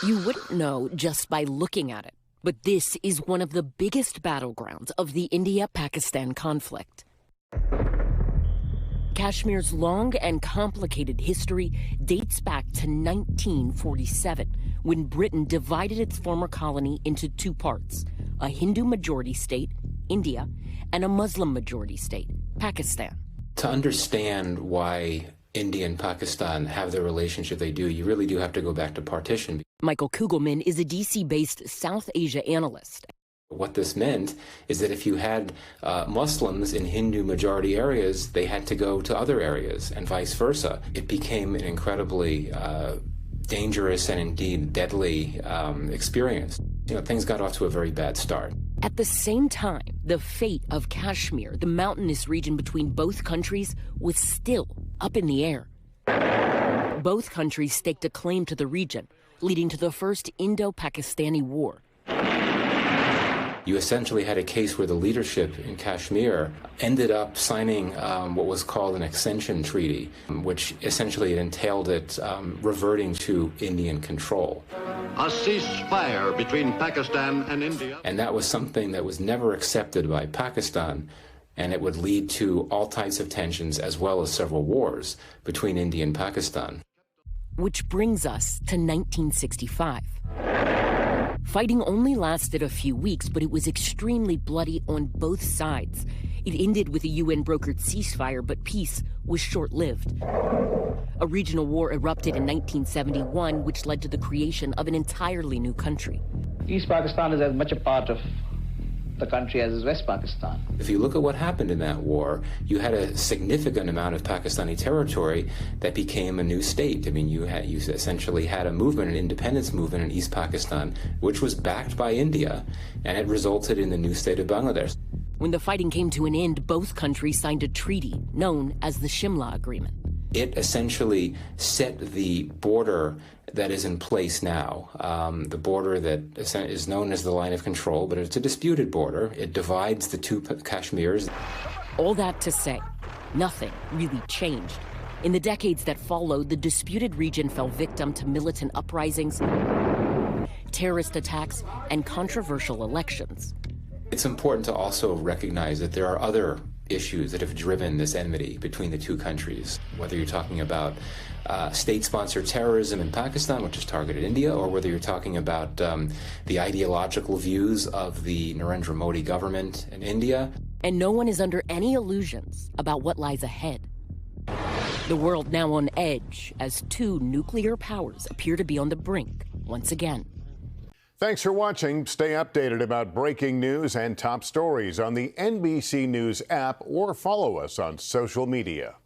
You wouldn't know just by looking at it, but this is one of the biggest battlegrounds of the India-Pakistan conflict. Kashmir's long and complicated history dates back to 1947, when Britain divided its former colony into two parts, a Hindu-majority state, India, and a Muslim-majority state, Pakistan. To understand why India and Pakistan have the relationship they do, you really do have to go back to partition. Michael Kugelman is a D.C.-based South Asia analyst. What this meant is that if you had Muslims in Hindu-majority areas, they had to go to other areas, and vice versa. It became an incredibly dangerous and indeed deadly experience. Things got off to a very bad start. At the same time, the fate of Kashmir, the mountainous region between both countries, was still up in the air. Both countries staked a claim to the region, leading to the first Indo-Pakistani War. You essentially had a case where the leadership in Kashmir ended up signing what was called an accession treaty, which essentially entailed it reverting to Indian control. A ceasefire between Pakistan and India. And that was something that was never accepted by Pakistan, and it would lead to all types of tensions as well as several wars between India and Pakistan. Which brings us to 1965. Fighting only lasted a few weeks, but it was extremely bloody on both sides. It ended with a UN-brokered ceasefire, but peace was short-lived. A regional war erupted in 1971, which led to the creation of an entirely new country. East Pakistan is as much a part of the country as is West Pakistan. If you look at what happened in that war, you had a significant amount of Pakistani territory that became a new state. I mean, you essentially had a movement, an independence movement in East Pakistan, which was backed by India, and it resulted in the new state of Bangladesh. When the fighting came to an end, both countries signed a treaty known as the Shimla Agreement. It essentially set the border that is in place now, the border that is known as the line of control, but it's a disputed border. It divides the two Kashmirs. All that to say, nothing really changed. In the decades that followed, the disputed region fell victim to militant uprisings, terrorist attacks, and controversial elections. It's important to also recognize that there are other issues that have driven this enmity between the two countries, whether you're talking about state-sponsored terrorism in Pakistan, which has targeted India, or whether you're talking about the ideological views of the Narendra Modi government in India. And no one is under any illusions about what lies ahead. The world now on edge as two nuclear powers appear to be on the brink once again. Thanks for watching. Stay updated about breaking news and top stories on the NBC News app or follow us on social media.